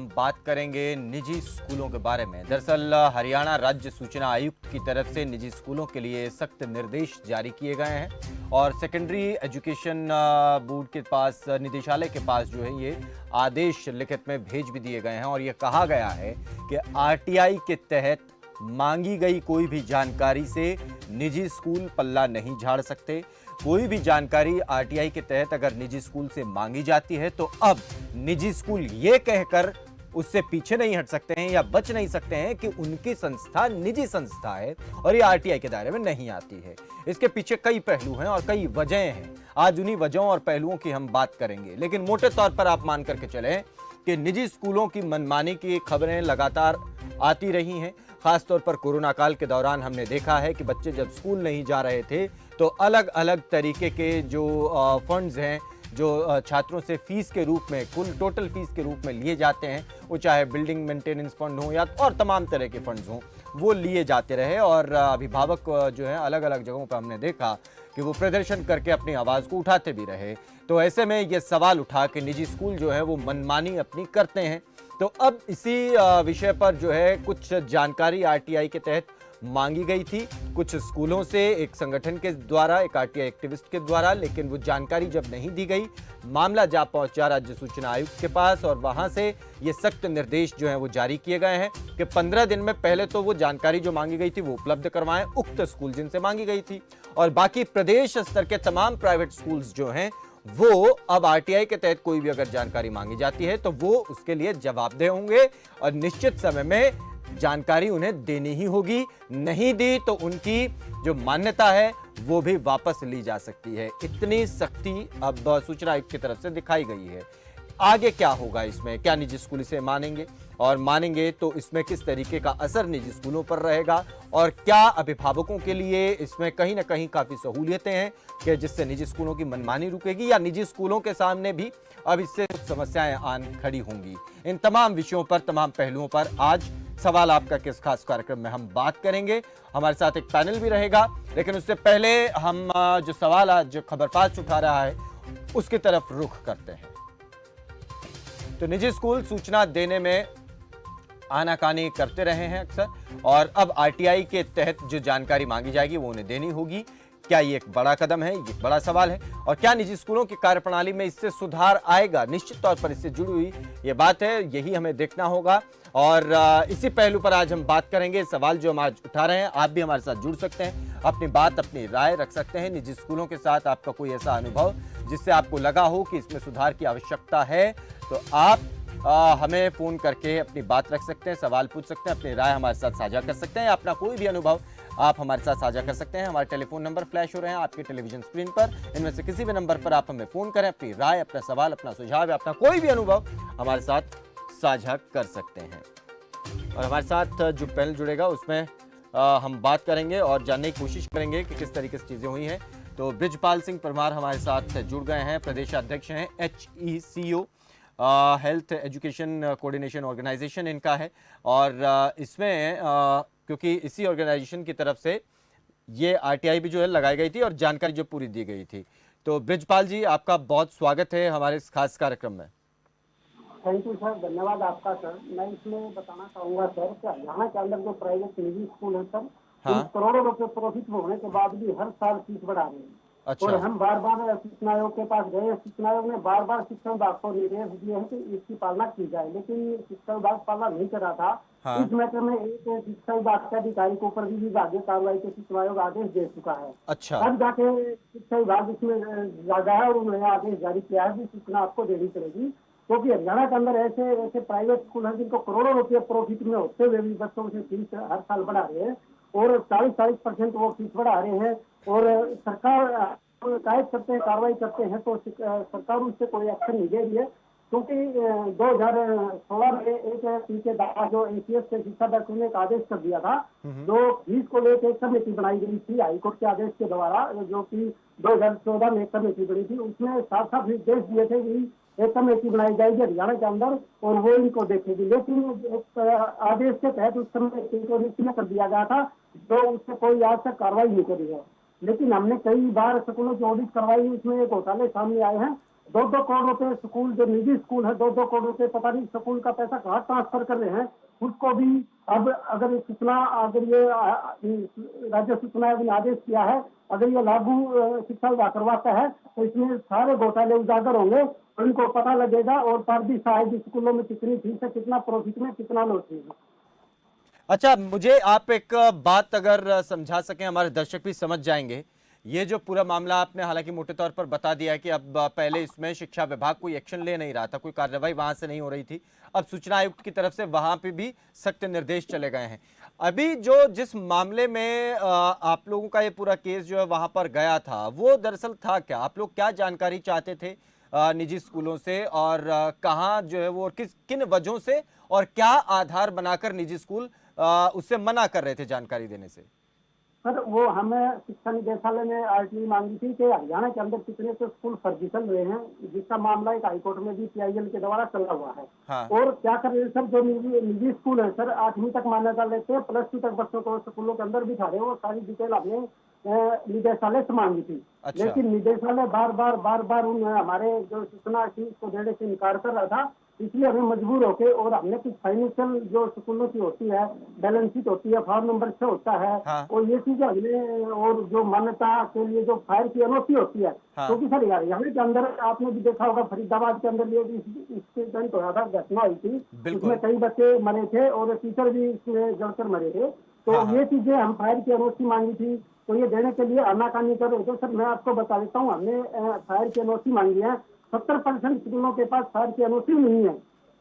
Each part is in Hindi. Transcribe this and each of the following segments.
हम बात करेंगे निजी स्कूलों के बारे में। दरअसल हरियाणा राज्य सूचना आयुक्त की तरफ से निजी स्कूलों के लिए सख्त निर्देश जारी किए गए हैं और सेकेंडरी एजुकेशन बोर्ड के पास, निदेशालय के पास जो है ये आदेश लिखित में भेज भी दिए गए हैं और ये कहा गया है कि आरटीआई के तहत मांगी गई कोई भी जानकारी से निजी स्कूल पल्ला नहीं झाड़ सकते। कोई भी जानकारी आरटीआई के तहत अगर निजी स्कूल से मांगी जाती है तो अब निजी स्कूल ये कहकर उससे पीछे नहीं हट सकते हैं या बच नहीं सकते हैं कि उनकी संस्था निजी संस्था है और ये आरटीआई के दायरे में नहीं आती है। इसके पीछे कई पहलू हैं और कई वजहें हैं। आज उन्हीं वजहों और पहलुओं की हम बात करेंगे, लेकिन मोटे तौर पर आप मान करके चलें कि निजी स्कूलों की मनमानी की खबरें लगातार आती रही हैं। खासतौर पर कोरोना काल के दौरान हमने देखा है कि बच्चे जब स्कूल नहीं जा रहे थे तो अलग अलग तरीके के जो फंड्स हैं, जो छात्रों से फीस के रूप में, कुल टोटल फीस के रूप में लिए जाते हैं, वो चाहे बिल्डिंग मेंटेनेंस फंड हो या और तमाम तरह के फंड्स हों, वो लिए जाते रहे और अभिभावक जो है अलग अलग जगहों पर हमने देखा कि वो प्रदर्शन करके अपनी आवाज़ को उठाते भी रहे। तो ऐसे में ये सवाल उठा कि निजी स्कूल जो है वो मनमानी अपनी करते हैं। तो अब इसी विषय पर जो है कुछ जानकारी आरटीआई के तहत मांगी गई थी कुछ स्कूलों से, एक संगठन के द्वारा, एक आरटीआई एक्टिविस्ट के द्वारा, लेकिन वो जानकारी जब नहीं दी गई, मामला जा पहुंचा राज्य सूचना आयुक्त के पास और वहां से ये सख्त निर्देश जो हैं वो जारी किए गए हैं कि 15 दिन में पहले तो वो जानकारी जो मांगी गई थी वो उपलब्ध करवाएं उक्त स्कूल जिनसे मांगी गई थी, और बाकी प्रदेश स्तर के तमाम प्राइवेट स्कूल्स जो हैं वो अब आरटीआई के तहत कोई भी अगर जानकारी मांगी जाती है तो वो उसके लिए जवाबदेह होंगे और निश्चित समय में जानकारी उन्हें देनी ही होगी। नहीं दी तो उनकी जो मान्यता है वो भी वापस ली जा सकती है। इतनी सख्ती अब सूचना आयुक्त की तरफ से दिखाई गई है। आगे क्या होगा इसमें, क्या निजी स्कूल इसे मानेंगे और मानेंगे तो इसमें किस तरीके का असर निजी स्कूलों पर रहेगा और क्या अभिभावकों के लिए इसमें कहीं ना कहीं काफ़ी सहूलियतें हैं कि जिससे निजी स्कूलों की मनमानी रुकेगी या निजी स्कूलों के सामने भी अब इससे कुछ समस्याएं आन खड़ी होंगी। इन तमाम विषयों पर, तमाम पहलुओं पर आज सवाल आपका किस खास कार्यक्रम में हम बात करेंगे। हमारे साथ एक पैनल भी रहेगा, लेकिन उससे पहले हम जो सवाल आज जो खबरफास्ट उठा रहा है उसकी तरफ रुख करते हैं। तो निजी स्कूल सूचना देने में आनाकानी करते रहे हैं अक्सर और अब आरटीआई के तहत जो जानकारी मांगी जाएगी वो उन्हें देनी होगी। क्या ये एक बड़ा कदम है, ये बड़ा सवाल है, और क्या निजी स्कूलों की कार्यप्रणाली में इससे सुधार आएगा? निश्चित तौर पर इससे जुड़ी हुई ये बात है, यही हमें देखना होगा और इसी पहलू पर आज हम बात करेंगे। सवाल जो हम आज उठा रहे हैं, आप भी हमारे साथ जुड़ सकते हैं, अपनी बात, अपनी राय रख सकते हैं। निजी स्कूलों के साथ आपका कोई ऐसा अनुभव जिससे आपको लगा हो कि इसमें सुधार की आवश्यकता है तो आप हमें फ़ोन करके अपनी बात रख सकते हैं, सवाल पूछ सकते हैं, अपनी राय हमारे साथ साझा कर सकते हैं। अपना कोई भी अनुभव आप हमारे साथ साझा कर सकते हैं। हमारे टेलीफोन नंबर फ्लैश हो रहे हैं आपके टेलीविजन स्क्रीन पर। इनमें से किसी भी नंबर पर आप हमें फ़ोन करें, अपनी राय, अपना सवाल, अपना सुझाव या अपना कोई भी अनुभव हमारे साथ साझा कर सकते हैं। और हमारे साथ जो पैनल जुड़ेगा उसमें हम बात करेंगे और जानने की कोशिश करेंगे कि किस तरीके से चीज़ें हुई हैं। तो बृजपाल सिंह परमार हमारे साथ जुड़ गए हैं, प्रदेशाध्यक्ष हैं, HECO health education coordination organisation इनका है और इसमें क्योंकि इसी ऑर्गेनाइजेशन की तरफ से ये आरटीआई भी जो है लगाई गई थी और जानकारी जो पूरी दी गई थी। तो बृजपाल जी, आपका बहुत स्वागत है हमारे इस खास कार्यक्रम में। थैंक यू सर, धन्यवाद आपका सर। मैं इसमें बताना चाहूँगा सर कि हरियाणा के अंदर जो प्राइवेट निजी स्कूल है सर, हाँ, करोड़ों रुपए प्रॉफिट होने के बाद भी हर साल फीस बढ़ा रहे हैं। अच्छा, और हम बार बार सूचना आयोग के पास गए, सूचना आयोग ने बार बार शिक्षा विभाग को निर्देश दिए हैं कि इसकी पालना की जाए, लेकिन शिक्षा विभाग पालना नहीं कर रहा था। हाँ, इस मैटर में एक शिक्षा विभाग के अधिकारी के ऊपर भी विभागीय कार्रवाई के सूचना आयोग आदेश दे चुका है। अच्छा, अब जाके शिक्षा विभाग इसमें ज्यादा है और उन्होंने आदेश जारी किया है कि सूचना आपको देनी पड़ेगी, क्योंकि हरियाणा के अंदर ऐसे ऐसे प्राइवेट स्कूल हैं जिनको करोड़ों रुपए प्रॉफिट में होते हुए भी बच्चों से फीस हर साल बढ़ा रहे हैं और 40% वो फीस बढ़ा रहे हैं और सरकार शिकायत करते हैं, कार्रवाई करते हैं तो सरकार उससे कोई एक्शन नहीं ले रही है, क्योंकि 2016 में एक ठेकेदार जो ACS के शिक्षा डायरेक्टर ने एक आदेश कर दिया था, जो फीस को लेकर एक कमेटी बनाई गई थी हाईकोर्ट के आदेश के द्वारा, जो कि 2014 में एक कमेटी बनी थी। उसमें साफ साफ निर्देश दिए थे कि एक कमेटी बनाई जाएगी हरियाणा के अंदर और वो इनको देखेगी, लेकिन आदेश के तहत उस कमेटी को निष्क्रिय कर दिया गया था, तो उससे कोई आज तक कार्रवाई नहीं करी है। लेकिन हमने कई बार स्कूलों की ऑडिट करवाई, उसमें एक घोटाले सामने आए हैं 2-2 करोड़ रुपए स्कूल, जो निजी स्कूल है, 2-2 करोड़ रुपए पता नहीं स्कूल का पैसा कहाँ ट्रांसफर कर रहे हैं, उसको भी अब अगर ये सूचना, अगर ये राज्य सूचना आयोग ने आदेश किया है, अगर ये लागू शिक्षा विभाग करवाता है तो इसमें सारे घोटाले उजागर होंगे और उनको पता लगेगा और पारदी साहिब स्कूलों में कितनी फीस है, कितना प्रॉफिट में, कितना लॉस है। अच्छा, मुझे आप एक बात अगर समझा सकें, हमारे दर्शक भी समझ जाएंगे। ये जो पूरा मामला आपने हालांकि मोटे तौर पर बता दिया है कि अब पहले इसमें शिक्षा विभाग कोई एक्शन ले नहीं रहा था, कोई कार्रवाई वहां से नहीं हो रही थी, अब सूचना आयुक्त की तरफ से वहां पे भी सख्त निर्देश चले गए हैं। अभी जो जिस मामले में आप लोगों का ये पूरा केस जो है वहां पर गया था, वो दरअसल था क्या? आप लोग क्या जानकारी चाहते थे निजी स्कूलों से, और कहाँ जो है वो, और किन वजहों से और क्या आधार बनाकर निजी स्कूल उससे मना कर रहे थे जानकारी देने से? सर वो हमें शिक्षा निदेशालय ने आरटीई मांगी थी कि हरियाणा के अंदर कितने से स्कूल फर्जी चल रहे हैं, जिसका मामला एक हाईकोर्ट में भी पीआईएल के द्वारा चला हुआ है। हाँ। और क्या कर रहे हैं सर, जो निजी स्कूल है सर, 8वीं तक मान्यता लेते हैं, +2 तक बच्चों को स्कूलों के अंदर बिठा रहे हैं। वो सारी डिटेल हमने निदेशालय से मांगी थी, अच्छा। लेकिन निदेशालय बार बार उन हमारे जो सूचना थी उसको देने से इनकार कर रहा था। इसलिए हमें मजबूर होके और हमने कुछ फाइनेंशियल जो स्कूलों की होती है, बैलेंस शीट होती है, फॉर्म नंबर 6 होता है, हाँ। और ये चीजें हमने, और जो मान्यता के लिए जो फायर की एनओसी होती है, हाँ। क्योंकि सर यहाँ के अंदर आपने भी देखा होगा, फरीदाबाद के अंदर ये इंसिडेंट हुआ था, घटना हुई थी, बिल्कुल। उसमें कई बच्चे मरे थे और टीचर भी इसमें जलकर मरे थे। तो हाँ, हाँ। ये चीजें हम फायर की एनओसी मांगी थी, तो ये देने के लिए आनाकानी कर रहे थे। सर मैं आपको बता देता हूँ, हमने फायर की एनओसी मांगी है, 70% स्कूलों के पास फायर की एनओसी नहीं है।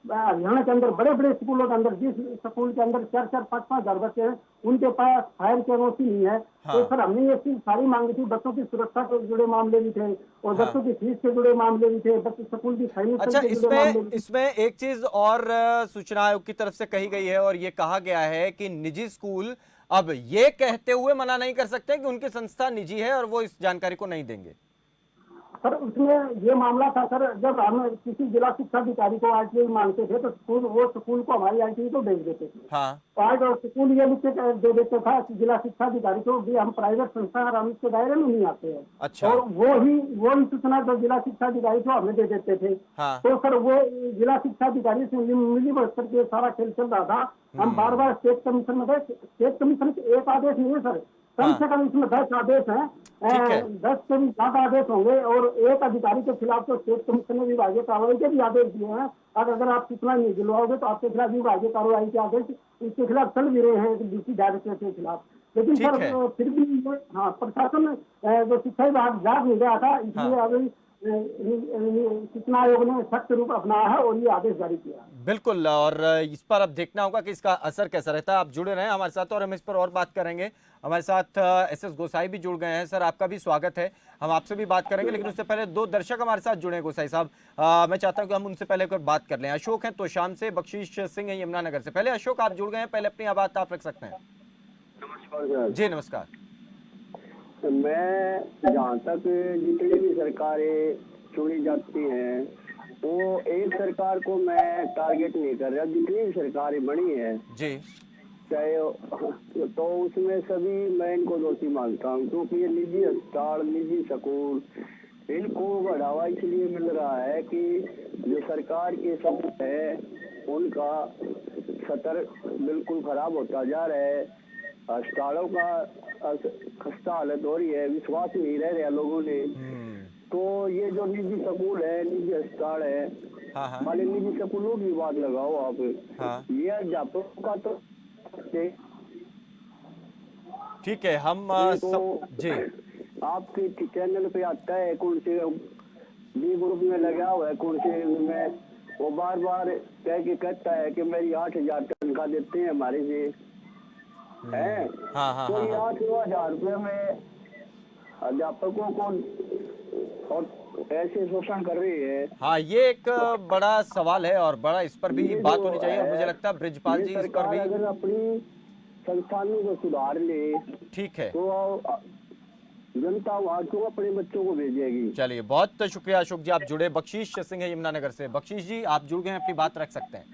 हरियाणा के अंदर बड़े बड़े स्कूलों के अंदर, जिस स्कूल के अंदर 4-4, 5-5 हजार बच्चे हैं, उनके पास फायर की एनओसी नहीं है। हाँ। तो सर हमने ये चीज सारी मांगी थी, बच्चों की सुरक्षा से जुड़े मामले भी थे और हाँ। बच्चों की फीस से जुड़े मामले भी थे, बच्चे स्कूल की फाइनेंशियल अच्छा, से जुड़े मामले इसमें भी थे। इसमें एक चीज और सूचना आयोग की तरफ से कही गई है, और ये कहा गया है कि निजी स्कूल अब ये कहते हुए मना नहीं कर सकते कि उनकी संस्था निजी है और वो इस जानकारी को नहीं देंगे। सर उसमें ये मामला था सर, जब हम किसी जिला शिक्षा अधिकारी को आरटीआई मांगते थे तो स्कूल को हमारी आरटीआई को भेज देते थे। हाँ। आज और स्कूल ये लिख के दे देते था कि जिला शिक्षा अधिकारी को भी हम प्राइवेट संस्था और हम इसके दायरे में नहीं आते हैं। अच्छा। और वो ही सूचना जो जिला शिक्षा अधिकारी को हमें दे देते थे। हाँ। तो सर वो जिला शिक्षा अधिकारी से मिली बस्तर के सारा खेल चल रहा था। हम बार बार स्टेट कमीशन में गए, स्टेट कमीशन के एक आदेश नहीं है सर, कम हाँ। से कम इसमें 10 आदेश हैं, ठीक है। 10 से भी ज्यादा आदेश होंगे, और एक अधिकारी के खिलाफ तो स्टेट कमीशन ने विभागीय कार्रवाई के भी आदेश दिए हैं। अगर आप सूचना नहीं दिलवाओगे तो आपके खिलाफ विभागीय कार्रवाई के आदेश इसके खिलाफ चल भी रहे हैं, डीसी डायरेक्टर के खिलाफ। लेकिन ठीक है। सर फिर भी हाँ, प्रशासन जो शिक्षा विभाग जाग नहीं रहा था, इसलिए हाँ। अभी सूचना आयोग ने सख्त रूप अपनाया है और ये आदेश जारी किया है। बिल्कुल, और इस पर अब देखना होगा कि इसका असर कैसा रहता है। आप जुड़े रहें हमारे साथ और हम इस पर और बात करेंगे। हमारे साथ एसएस गोसाई भी जुड़ गए हैं। सर आपका भी स्वागत है, हम आपसे भी बात करेंगे, लेकिन उससे पहले 2 दर्शक हमारे साथ जुड़े हैं। गोसाई साहब, मैं चाहता हूं कि हम उनसे पहले कोई बात कर लें। अशोक हैं तोशाम से, बख्शीश सिंह है यमुनानगर से। पहले अशोक आप जुड़ गए हैं, पहले अपनी बात आप रख सकते हैं। नमस्कार। जी नमस्कार। मैं जहाँ तक जितनी भी सरकारें चुनी जाती हैं, वो एक सरकार को मैं टारगेट नहीं कर रहा, जितनी भी सरकारें बनी है जी। चाहे तो उसमें सभी मैं इनको दोषी मानता हूँ, क्योंकि ये निजी अस्पताल, निजी स्कूल, इनको बढ़ावा इसलिए मिल रहा है कि जो सरकार के सबूत है उनका स्तर बिल्कुल खराब होता जा रहा है। अस्पतालों का खस्ता हालत हो रही है, विश्वास नहीं रह रहा लोगों ने। तो ये जो निजी स्कूल है, निजी अस्पताल है, हाँ हाँ। वाले निजी स्कूलों की बात लगाओ आप। हाँ। ये अध्यापकों का तो ठीक है, हम जी आपके चैनल पे आता है, कौन से बी ग्रुप में लगा हुआ है, कौन से में वो बार बार कह के कहता है कि मेरी 8,000 तनख्वाह देते हैं हमारे से है। हाँ हाँ तो हाँ, ये हाँ। 8,000 रुपये में अध्यापकों को और ऐसे शोषण कर रही है। हाँ, ये एक बड़ा सवाल है और बड़ा इस पर भी ये बात जो होनी चाहिए, और मुझे लगता है ब्रिजपाल ये जी इस पर सरकार भी। अगर अपनी संस्थानों को सुधार ले ठीक है, तो जनता वहाँ क्यों अपने बच्चों को भेजेगी। चलिए बहुत शुक्रिया अशोक जी, आप जुड़े। बख्शीश सिंह है यमुनानगर से। बख्शीश जी आप जुड़ गए हैं, अपनी बात रख सकते हैं।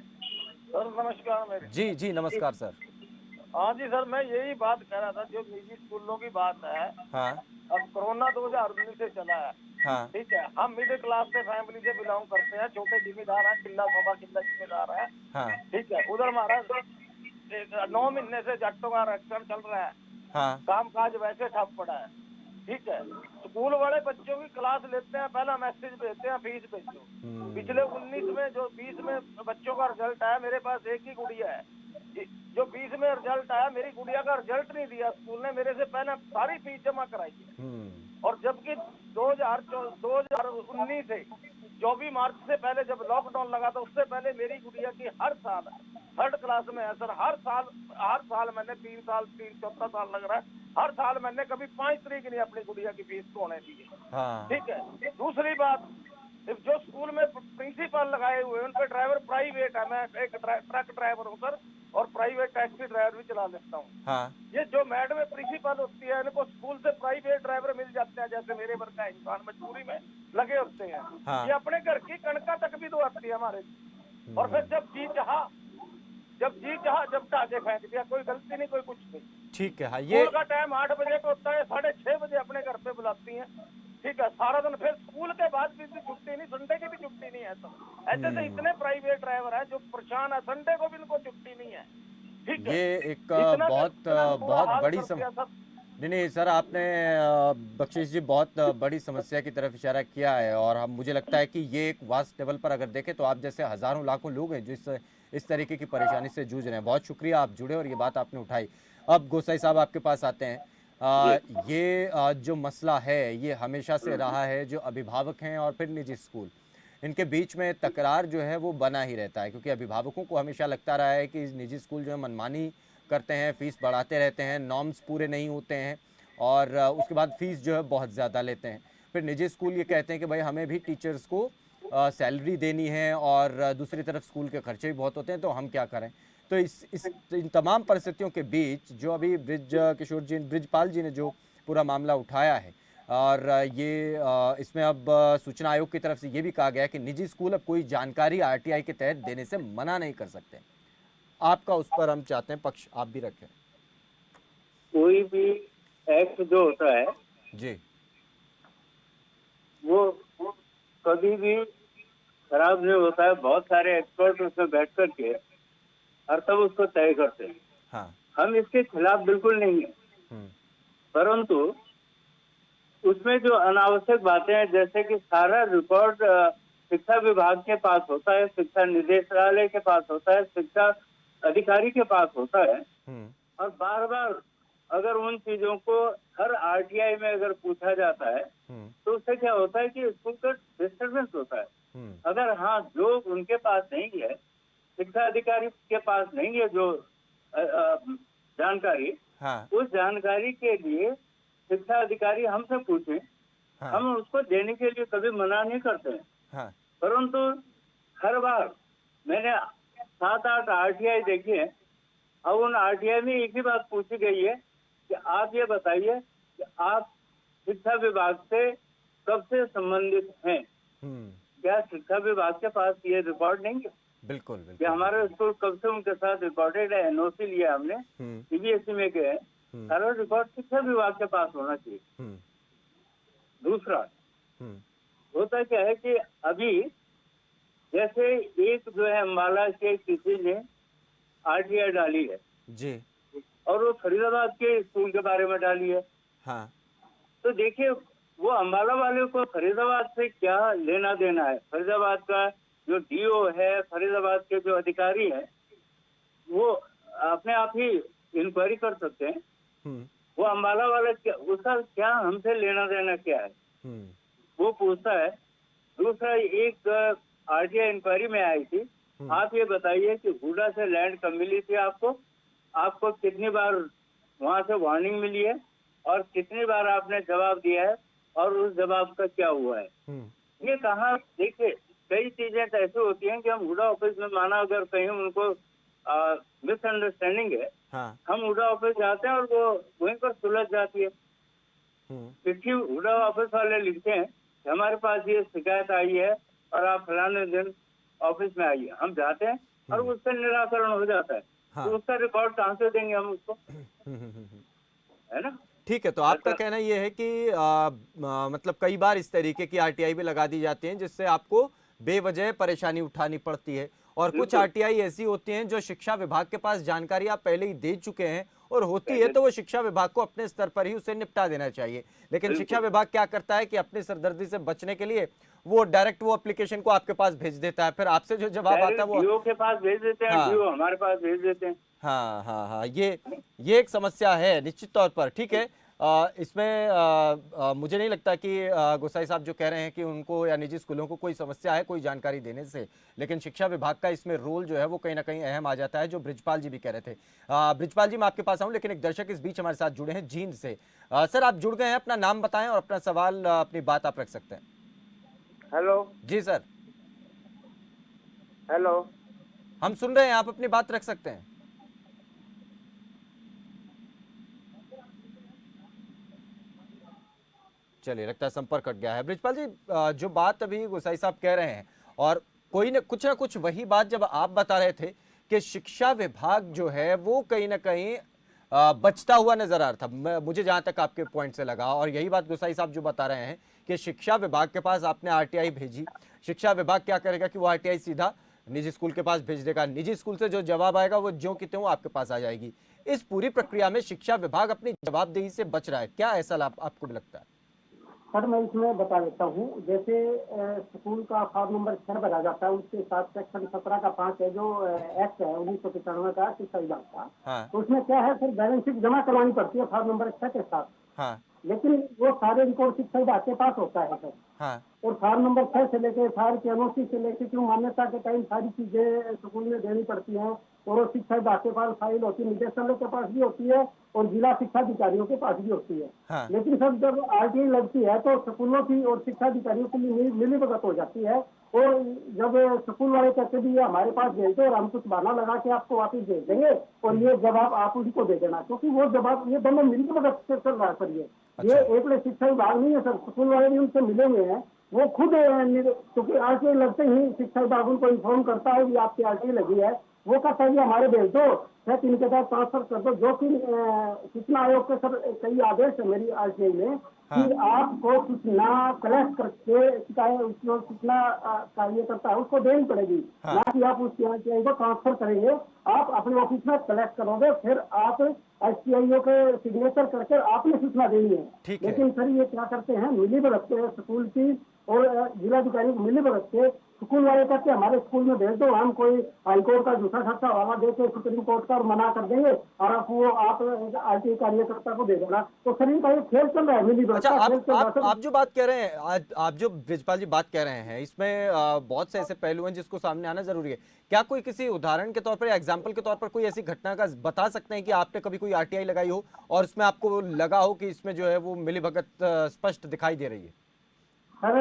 सर नमस्कार। मेरे जी जी नमस्कार सर। हाँ जी सर, मैं यही बात कह रहा था, जो निजी स्कूलों की बात है। हाँ। अब कोरोना 2019 से चला है, हाँ ठीक है, हम मिडिल क्लास से फैमिली से बिलोंग करते हैं, छोटे जिम्मेदार हैं, किला सवा किला जिम्मेदार है। हाँ ठीक है, उधर हमारा 9 महीने से जट्टों का आरक्षण चल रहा है, हाँ काम काज वैसे ठप पड़ा है। ठीक है, स्कूल वाले बच्चों की क्लास लेते हैं, पहला मैसेज भेजते हैं फीस भेजो। पिछले 19 में जो 20 में बच्चों का रिजल्ट आया, मेरे पास एक ही गुड़िया है, जो 20 में रिजल्ट आया, मेरी गुड़िया का रिजल्ट नहीं दिया स्कूल ने, मेरे से पहले सारी फीस जमा कराई है। और जबकि 2019 से 24 मार्च से पहले जब लॉकडाउन लगा था, उससे पहले मेरी गुड़िया की हर साल 3rd क्लास में है सर, हर साल मैंने 3 चौथा साल लग रहा है, हर साल मैंने कभी 5 तारीख नहीं अपनी गुड़िया की फीस को होने दी है। हाँ ठीक है, दूसरी बात, जो स्कूल में प्रिंसिपल लगाए हुए हैं उन पे ड्राइवर प्राइवेट है, मैं एक ट्रक ड्राइवर हूँ सर, और प्राइवेट टैक्सी ड्राइवर भी चला लेता हूँ। हाँ ये जो मैडम प्रिंसिपल होती है, इनको स्कूल से प्राइवेट ड्राइवर मिल जाते हैं, जैसे मेरे वर्ग का इंसान मजबूरी में लगे होते हैं। हाँ। ये अपने घर की कणका तक भी दो आती है हमारे, और फिर जब टाके फेंक दिया, कोई गलती नहीं, कोई कुछ नहीं। ठीक है। हाँ, ये स्कूल का टाइम 8 बजे को होता है, 6:30 बजे अपने घर पे बुलाती हैं। ठीक है, सारा दिन, फिर स्कूल के बाद भी छुट्टी नहीं, संडे की भी छुट्टी नहीं है। तो ऐसे तो इतने प्राइवेट ड्राइवर हैं जो परेशान है, संडे को भी इनको छुट्टी नहीं है। ठीक है, ये एक इतना बहुत हाल बड़ी कर दिया सब। नहीं सर, आपने बख्शीश जी बहुत बड़ी समस्या की तरफ इशारा किया है, और हम मुझे लगता है कि ये एक वास्ट लेवल पर अगर देखें तो आप जैसे हज़ारों लाखों लोग हैं जो इस तरीके की परेशानी से जूझ रहे हैं। बहुत शुक्रिया आप जुड़े और ये बात आपने उठाई। अब गोसाई साहब आपके पास आते हैं। जो मसला है ये हमेशा से रहा है, जो अभिभावक हैं और फिर निजी स्कूल, इनके बीच में तकरार जो है वो बना ही रहता है, क्योंकि अभिभावकों को हमेशा लगता रहा है कि निजी स्कूल जो है मनमानी करते हैं, फीस बढ़ाते रहते हैं, नॉर्म्स पूरे नहीं होते हैं, और उसके बाद फीस जो है बहुत ज़्यादा लेते हैं। फिर निजी स्कूल ये कहते हैं कि भाई हमें भी टीचर्स को सैलरी देनी है, और दूसरी तरफ स्कूल के खर्चे भी बहुत होते हैं, तो हम क्या करें। तो इन तमाम परिस्थितियों के बीच जो अभी ब्रिजपाल जी ने जो पूरा मामला उठाया है, और इसमें अब सूचना आयोग की तरफ से ये भी कहा गया है कि निजी स्कूल अब कोई जानकारी आरटीआई के तहत देने से मना नहीं कर सकते। आपका उस पर हम चाहते हैं पक्ष आप भी रखें। कोई भी एक्ट जो होता है जी, वो कभी भी खराब नहीं होता है। बहुत सारे एक्सपर्ट उसमें बैठ करके और तब उसको तय करते हैं। हाँ, हम इसके खिलाफ बिल्कुल नहीं है, परंतु उसमें जो अनावश्यक बातें हैं, जैसे कि सारा रिकॉर्ड शिक्षा विभाग के पास होता है, शिक्षा निदेशालय के पास होता है, शिक्षा अधिकारी के पास होता है, और बार बार अगर उन चीजों को हर आरटीआई में अगर पूछा जाता है तो उससे क्या होता है कि स्कूल का डिस्टर्बेंस होता है। अगर हाँ जो उनके पास नहीं है, शिक्षा अधिकारी के पास नहीं है जो जानकारी, हाँ, उस जानकारी के लिए शिक्षा अधिकारी हमसे पूछे, हाँ, हम उसको देने के लिए कभी मना नहीं करते हैं। हाँ, परंतु हर बार मैंने 7-8 आरटीआई देखे हैं, और उन आरटीआई में एक ही बात पूछी गई है कि आप ये बताइए कि आप शिक्षा विभाग से कब से संबंधित हैं। क्या शिक्षा विभाग के पास ये रिकॉर्ड नहीं है? बिल्कुल कि बिल्कुल। हमारे स्कूल कब से उनके साथ रिकॉर्डेड है, एनओसी लिया हमने, सीबीएसई में के सारा रिकॉर्ड शिक्षा विभाग के पास होना चाहिए। दूसरा होता क्या है कि अभी जैसे एक जो है अम्बाला के किसी ने आरटीआई डाली है जी, और वो फरीदाबाद के स्कूल के बारे में डाली है। हाँ, तो देखिए वो अम्बाला वाले को फरीदाबाद से क्या लेना देना है। फरीदाबाद का जो डीओ है, फरीदाबाद के जो अधिकारी हैं, वो अपने आप ही इंक्वायरी कर सकते हैं। वो अम्बाला वाला उसका क्या हमसे लेना देना क्या है, वो पूछता है। दूसरा, एक आरटीआई इंक्वायरी में आई थी, आप ये बताइए कि हुडा से लैंड कब मिली थी आपको कितनी बार वहां से वार्निंग मिली है, और कितनी बार आपने जवाब दिया है, और उस जवाब का क्या हुआ है। ये कहाँ, देखिए कई चीजें तो ऐसी होती हैं कि हम हुडा ऑफिस में, माना अगर कहीं उनको मिसअंडरस्टैंडिंग है, हाँ, हम हुडा ऑफिस जाते हैं और वो वहीं पर सुलझ जाती है। चिट्ठी हुडा ऑफिस वाले लिखते हैं कि हमारे पास ये शिकायत आई है और आप फलाने दिन ऑफिस में आइए। हम जाते हैं और उसका निराकरण हो जाता है। हाँ। तो उसका रिकॉर्ड कहाँ से देंगे हम उसको, है ना। ठीक है, तो आपका कहना ये है कि मतलब कई बार इस तरीके की आरटीआई भी लगा दी जाती हैं जिससे आपको बेवजह परेशानी उठानी पड़ती है, और कुछ बिल्कुल। आरटीआई ऐसी होती हैं जो शिक्षा विभाग के पास जानकारी आप पहले ही दे चुके हैं और होती है तो वो शिक्षा विभाग को अपने स्तर पर ही उसे निपटा देना चाहिए, लेकिन शिक्षा बिल्कुल। विभाग क्या करता है कि अपनी सरदर्दी से बचने के लिए वो डायरेक्ट वो एप्लीकेशन को आपके पास भेज देता है, फिर आपसे जो जवाब आता है वो डीओ के पास भेज देते हैं, हाँ डीओ हमारे पास भेज देते हैं। हाँ हाँ हाँ, ये एक समस्या है निश्चित तौर पर। ठीक है, इसमें मुझे नहीं लगता कि गोसाई साहब जो कह रहे हैं कि उनको या निजी स्कूलों को कोई समस्या है कोई जानकारी देने से, लेकिन शिक्षा विभाग का इसमें रोल जो है वो कहीं ना कहीं अहम आ जाता है, जो ब्रिजपाल जी भी कह रहे थे। ब्रिजपाल जी, मैं आपके पास आऊँ, लेकिन एक दर्शक इस बीच हमारे साथ जुड़े हैं जींद से। सर, आप जुड़ गए हैं, अपना नाम बताएं और अपना सवाल, अपनी बात आप रख सकते हैं। हेलो। जी सर, हेलो। हम सुन रहे हैं, आप अपनी बात रख सकते हैं। चलिए, लगता है संपर्क कट गया है। ब्रिजपाल जी, जो बात अभी गोसाई साहब कह रहे हैं, और कोई न कुछ वही बात जब आप बता रहे थे कि शिक्षा विभाग जो है वो कहीं ना कहीं बचता हुआ नजर आ रहा था, मुझे जहां तक आपके पॉइंट से लगा, और यही बात गोसाई साहब जो बता रहे हैं कि शिक्षा विभाग के पास आपने आरटीआई भेजी, शिक्षा विभाग क्या करेगा कि वो आरटीआई सीधा निजी स्कूल के पास भेज देगा, निजी स्कूल से जो जवाब आएगा वो ज्यों की त्यों आपके पास आ जाएगी। इस पूरी प्रक्रिया में शिक्षा विभाग अपनी जवाबदेही से बच रहा है, क्या ऐसा आपको भी लगता है? सर मैं इसमें बता देता हूँ। जैसे स्कूल का फॉर्म नंबर 6 भरा जाता है, उसके साथ सेक्शन 17 का 5 है जो एक्ट है 1995 का शिक्षा विभाग का। हाँ तो उसमें क्या है सर, बैलेंस शीट जमा करवानी पड़ती है फॉर्म नंबर 6 के साथ, हाँ लेकिन वो सारे रिकॉर्ड शिक्षा विभाग के पास होता है सर। हाँ और फॉर्म नंबर 6 से लेके फायर के एनओसी से लेके क्यों मान्यता के टाइम सारी चीजें स्कूल में देनी पड़ती हैं, और वो शिक्षा विभाग के पास फाइल होती है, निदेशालय के पास भी होती है और जिला शिक्षा अधिकारियों के पास भी होती है। हाँ लेकिन सर जब आरटीआई लगती है तो स्कूलों की और शिक्षा अधिकारियों की मिलीभगत हो जाती है, और जब स्कूल वाले कहते भी ये हमारे पास भेज दो और हम कुछ बहाना लगा के आपको वापस भेज देंगे और ये जवाब आप उनको दे देना, क्योंकि वो जवाब ये दोनों मिलीभगत से चल रहा है सर। ये एक शिक्षा विभाग नहीं है सर, स्कूल वाले भी उनसे मिले हुए हैं, वो खुद क्योंकि आरटीआई लगते ही शिक्षा विभाग उनको इन्फॉर्म करता है कि आपकी आरटीआई लगी है, वो कहता है हमारे भेज दो, शायद इनके साथ ट्रांसफर कर दो, जो कि सूचना आयोग के सर कई आदेश है मेरी आरटीआई में कि आपको सूचना कलेक्ट करके सूचना का ये करता है उसको देनी पड़ेगी, ना कि आप उसकी आरटीआई को ट्रांसफर करेंगे। आप अपने ऑफिस में कलेक्ट करोगे, फिर आप एसटीआईओ के सिग्नेचर करके आपने सूचना देनी है। लेकिन सर ये क्या करते हैं, मिलीभगत से स्कूल की और जिलाधिकारी को मिलीभगत से स्कूल वाले कहते हमारे स्कूल में भेज दो, हम कोई हाईकोर्ट का झूठा सच्चा हवाला देकर सुप्रीम कोर्ट का मना कर देंगे और आप आरटीआई कार्यकर्ता को दे देना। तो सर इनका ये खेल चल रहा है, मिलीभगत अच्छा, का खेल चल रहा है। आप जो बात कह रहे हैं, आप जो ब्रिजपाल जी बात कह रहे हैं, इसमें बहुत से ऐसे पहलू हैं जिसको सामने आना जरूरी है। क्या कोई किसी उदाहरण के तौर पर या एग्जाम्पल के तौर पर कोई ऐसी घटना का बता सकते हैं कि आपने कभी कोई आरटीआई लगाई हो और उसमें आपको लगा हो कि इसमें जो है वो मिलीभगत स्पष्ट दिखाई दे रही है? सर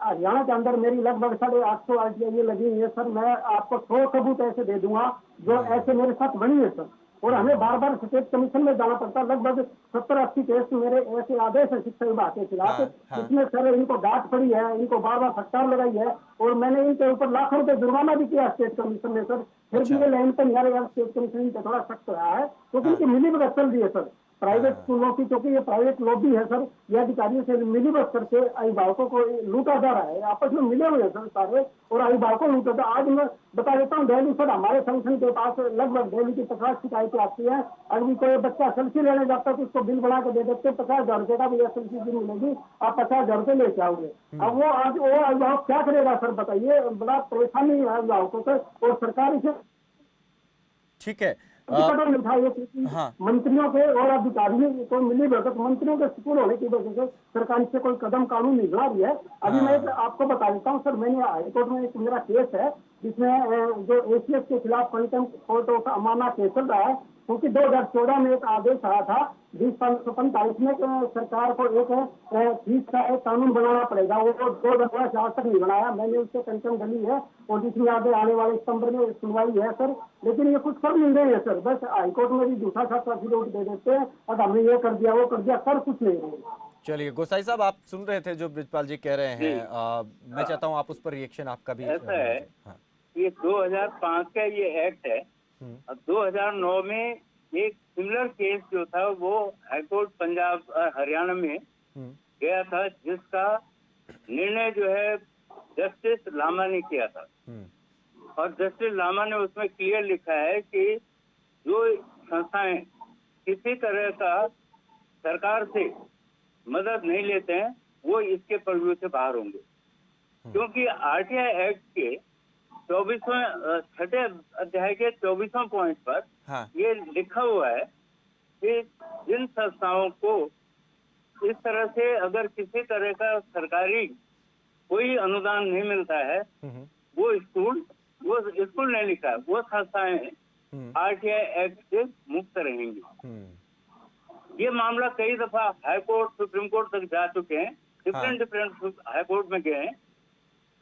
हरियाणा के अंदर मेरी लगभग 850 आरटीआई लगी हुई है सर। मैं आपको 100 सबूत ऐसे दे दूंगा जो ऐसे मेरे साथ बनी है सर, और हमें बार बार स्टेट कमीशन में जाना पड़ता है। लगभग 70-80 केस मेरे ऐसे आदेश है शिक्षा विभाग के खिलाफ, इसमें सर इनको डांट पड़ी है, इनको बार बार फटकार लगाई है, और मैंने इनके ऊपर लाखों रुपए जुर्माना भी किया स्टेट कमीशन में सर, फिर भी ये लाइन पर नहीं आ रहा। स्टेट कमीशन इनका थोड़ा सख्त रहा है क्योंकि इनकी मिलीभगत चल रही है सर प्राइवेट स्कूलों की, क्योंकि ये प्राइवेट लॉबी है सर, ये अधिकारियों से मिलीभगत करके अभिभावकों को लूटा जा रहा है, आपस में मिले हुए हैं सर सारे, और अभिभावकों लूटा था। आज मैं बता देता हूँ, दिल्ली सर हमारे संगठन के पास लगभग दिल्ली की 50 शिकायतें आती है। अगर कोई बच्चा सेल्फी लेने जाता है तो उसको बिल बना के दे देते हैं 50,000 रुपये का, भैया सेल्फी बिल मिलेगी, आप 50,000 रुपये लेके आओगे। अब वो आज वो अभिभावक क्या करेगा सर, बताइए, बड़ा परेशानी है अभिभावकों से, और सरकार इसे ठीक है। मंत्रियों के और अधिकारियों को मिलीभगत, मंत्रियों के स्कूल होने की वजह से सरकार इससे कोई कदम कानून नहीं बना रही है। अभी मैं आपको बता देता हूँ सर, मैंने हाईकोर्ट में एक मेरा केस है जिसमें जो एसीएस के खिलाफ contempt court of Amana case चल रहा है, क्योंकि 2014 में एक आदेश आया था 2045 में सरकार को एक फीस का एक कानून बनाना पड़ेगा, वो 2012 से आज तक नहीं बनाया। मैंने उससे कंटेम्प्ट डली है और जिसमें आगे आने वाले सितंबर में सुनवाई है सर, लेकिन ये कुछ कर नहीं रहे हैं सर, बस हाईकोर्ट में भी झूठा सा एफिडेविट दे देते हैं और हमने ये कर दिया वो कर दिया, कर कुछ नहीं रहे। चलिए, गोसाई साहब आप सुन रहे थे जो ब्रिजपाल जी कह रहे हैं, मैं चाहता हूँ आप उस पर रिएक्शन आपका भी। ऐसा है, ये 2005 का ये एक्ट है, और 2009 में एक सिमिलर केस जो था वो हाईकोर्ट पंजाब हरियाणा में गया था, जिसका निर्णय जो है जस्टिस लामा ने किया था। और जस्टिस लामा ने उसमें क्लियर लिखा है कि जो संस्थाएं किसी तरह का सरकार से मदद नहीं लेते हैं वो इसके पर्व्यू से बाहर होंगे, क्योंकि आरटीआई एक्ट के 24वें छठे अध्याय के 24वें पॉइंट पर ये लिखा हुआ है कि जिन संस्थाओं को इस तरह से अगर किसी तरह का सरकारी कोई अनुदान नहीं मिलता है वो स्कूल नहीं लिखा है, वो संस्थाएं आरटीआई एक्ट से मुक्त रहेंगी। ये मामला कई दफा हाई कोर्ट सुप्रीम कोर्ट तक जा चुके हैं, डिफरेंट हाई कोर्ट में गए हैं।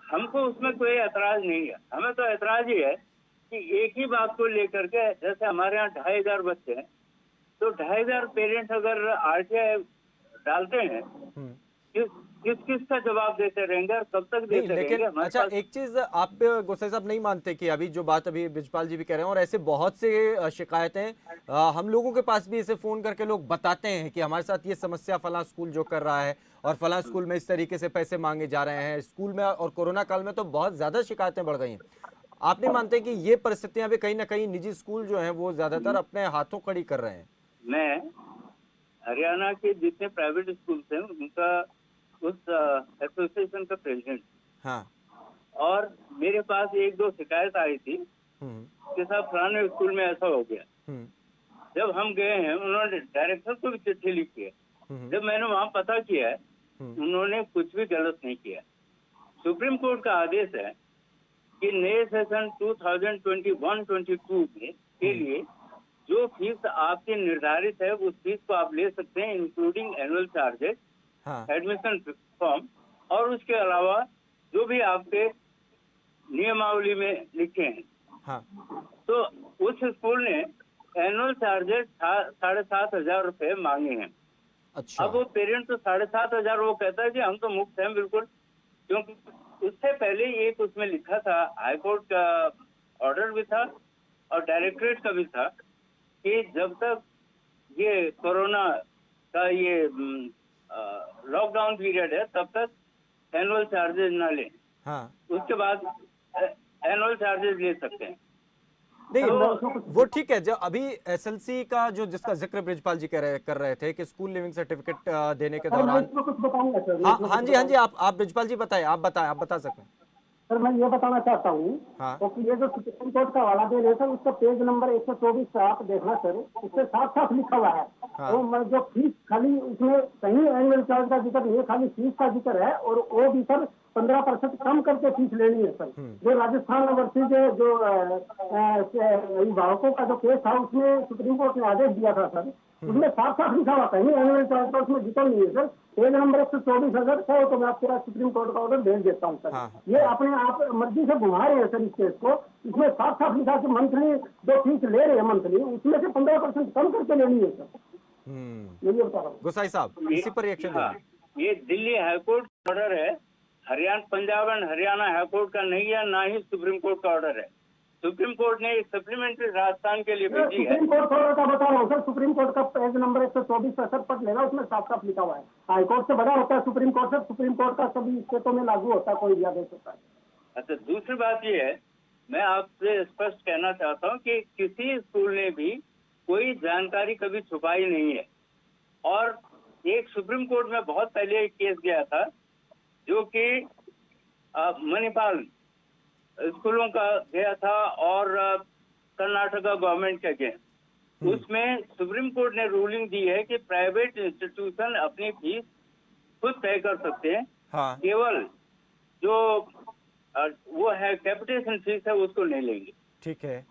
हमको उसमें कोई ऐतराज नहीं है। हमें तो ऐतराज ही है कि एक ही बात को लेकर के, जैसे हमारे यहाँ 2500 बच्चे हैं तो 2500 पेरेंट्स अगर आरटीआई डालते हैं, किस का जवाब देते रहेंगे और कब तक देते रहेंगे? लेकिन अच्छा, एक चीज आप गोसाई साहब नहीं मानते कि अभी जो बात अभी ब्रिजपाल जी भी कह रहे हैं और ऐसे बहुत से शिकायतें हम लोगों के पास भी इसे फोन करके लोग बताते हैं कि हमारे साथ ये समस्या फला स्कूल जो कर रहा है और फला स्कूल में इस तरीके से पैसे मांगे जा रहे हैं स्कूल में, और कोरोना काल में तो बहुत ज्यादा शिकायतें बढ़ गई हैं। आप नहीं मानते कि ये परिस्थितियां भी कहीं ना कहीं निजी स्कूल जो है वो ज्यादातर अपने हाथों खड़ी कर रहे हैं? मैं हरियाणा के जितने प्राइवेट स्कूल हैं उनका उस एसोसिएशन का प्रेसिडेंट, और मेरे पास एक दो शिकायत आई थी कि साहब फलाने स्कूल में ऐसा हो गया। जब हम गए हैं उन्होंने डायरेक्टर को भी चिट्ठी लिखी है। जब मैंने वहाँ पता किया है उन्होंने कुछ भी गलत नहीं किया। सुप्रीम कोर्ट का आदेश है कि नए सेशन 2021-22 के लिए जो फीस आपकी निर्धारित है उस फीस को आप ले सकते हैं, including annual charges, admission form, और उसके अलावा जो भी आपके नियमावली में लिखे हैं। तो उस स्कूल ने एनुअल चार्जेस 7,500 रुपए मांगे हैं। अच्छा। अब वो पेरेंट तो 7,500 वो कहता है कि हम तो मुक्त हैं बिल्कुल, क्योंकि उससे पहले एक उसमें लिखा था, हाईकोर्ट का ऑर्डर भी था और डायरेक्टरेट का भी था कि जब तक ये कोरोना का ये लॉकडाउन पीरियड है तब तक एनुअल चार्जेस ना लें, उसके बाद एनुअल चार्जेस ले सकते हैं। नहीं वो ठीक है। जो अभी एसएलसी का जो जिसका जिक्र ब्रिजपाल जी कर रहे थे कि स्कूल लिविंग सर्टिफिकेट देने के दौरान, कुछ बताऊंगा सर। हाँ जी आप ब्रिजपाल जी बताएं, आप बता सकते हैं। सर मैं ये बताना चाहता हूँ तो कि ये जो सुप्रीम कोर्ट का हवाला दे रहे सर, उसका पेज नंबर 124 से आप देखना सर, उससे साफ साफ लिखा हुआ है। तो जो फीस खाली उसमें कहीं एनुअल चार्ज का जिक्र नहीं है, खाली फीस का जिक्र है, और वो भी सर 15% कम करके फीस लेनी है सर। जो राजस्थान वर्सेज जो अभिभावकों का जो केस था उसमें सुप्रीम कोर्ट ने आदेश दिया था सर, उसमें साफ साफ लिखा हुआ कहीं एनुअल चार्ज का उसमें जिक्र नहीं है सर। पेज नंबर 124 अगर है तो मैं आपको सुप्रीम कोर्ट का ऑर्डर भेज देता हूँ सर। ये अपने आप मर्जी से घुमा रहे हैं सर इस केस को। इसमें साफ साफ लिखा कि मंथली जो फीस ले रहे हैं मंथली उसमें से 15% कम करके लेनी है सर। ये बता रहा हूँ। गोसाई साहब इसी पर रिएक्शन दें। ये दिल्ली हाईकोर्ट का ऑर्डर है, पंजाब एंड हरियाणा हाईकोर्ट का नहीं है, ना ही सुप्रीम कोर्ट का ऑर्डर है। सुप्रीम कोर्ट ने एक सप्लीमेंट्री राजस्थान के लिए भेजी है। सुप्रीम कोर्ट का बता रहा हूँ सर, सुप्रीम कोर्ट का पेज नंबर 124 पे पढ़ लेना, उसमें साफ साफ लिखा हुआ है। हाईकोर्ट से बड़ा होता है सुप्रीम कोर्ट से, सुप्रीम कोर्ट का सभी स्टेटों में लागू होता है, कोई भी आदेश होता है। अच्छा, दूसरी बात ये है, मैं आपसे स्पष्ट कहना चाहता हूँ कि किसी स्कूल ने भी कोई जानकारी कभी छुपाई नहीं है। और एक सुप्रीम कोर्ट में बहुत पहले एक केस गया था जो कि मणिपाल स्कूलों का गया था और कर्नाटका गवर्नमेंट के अगेंस्ट। उसमें सुप्रीम कोर्ट ने रूलिंग दी है कि प्राइवेट इंस्टीट्यूशन अपनी फीस खुद तय कर सकते हैं। केवल जो वो है कैपिटेशन फीस है उसको नहीं लेंगे। ठीक है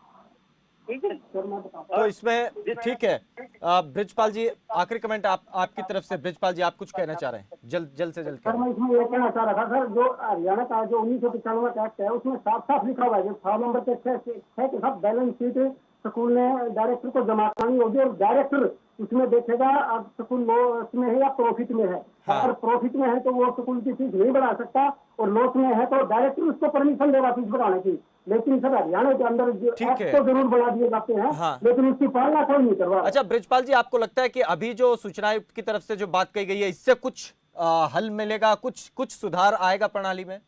सर मैं बताता तो इसमें ठीक है। ब्रिजपाल जी आखिरी कमेंट आपकी तरफ से। ब्रिजपाल जी आप कुछ कहना चाह रहे हैं, जल्द से जल्द सर मैं इसमें ये कहना चाह रहा था सर, जो हरियाणा का जो 1995 एक्ट है उसमें साफ साफ लिखा हुआ है, जो 6 नंबर के 6 के साथ बैलेंस शीट स्कूल ने डायरेक्टर को जमा करनी होगी, और डायरेक्टर उसमें देखेगा अब स्कूल लॉस में है या प्रॉफिट में है। अगर प्रॉफिट में है तो वो स्कूल की फीस नहीं बढ़ा सकता, और लॉस में है तो डायरेक्टर उसको परमिशन देगा फीस बढ़ाने की। लेकिन सर हरियाणा के अंदर जो ठीक एक्ट है। तो जरूर बना दिए जाते हैं, हाँ। लेकिन उसकी पालना कोई नहीं करवा रहा। अच्छा ब्रिजपाल जी, आपको लगता है कि अभी जो सूचना आयुक्त की तरफ से जो बात कही गई है, इससे कुछ हल मिलेगा, कुछ सुधार आएगा प्रणाली में?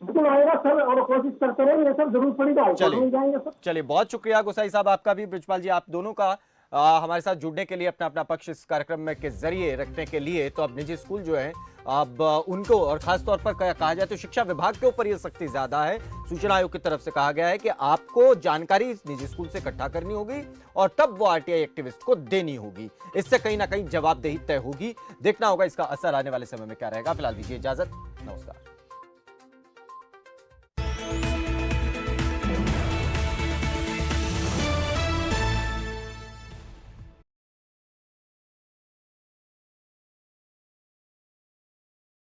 बिल्कुल आएगा सर, और कोशिश करते रहेंगे सर, जरूर पड़ेगा, हाईकोर्ट में जाएंगे सर। चलिए, बहुत शुक्रिया गोसाई साहब आपका भी, ब्रिजपाल जी आप दोनों का हमारे साथ जुड़ने के लिए, अपना अपना पक्ष इस कार्यक्रम में के जरिए रखने के लिए। तो अब निजी स्कूल जो है अब उनको, और खासतौर पर कहा जाए तो शिक्षा विभाग के ऊपर यह सख्ती ज्यादा है। सूचना आयोग की तरफ से कहा गया है कि आपको जानकारी निजी स्कूल से इकट्ठा करनी होगी और तब वो आरटीआई एक्टिविस्ट को देनी होगी। इससे कहीं ना कहीं जवाबदेही तय होगी। देखना होगा इसका असर आने वाले समय में क्या रहेगा। फिलहाल दीजिए इजाजत, नमस्कार।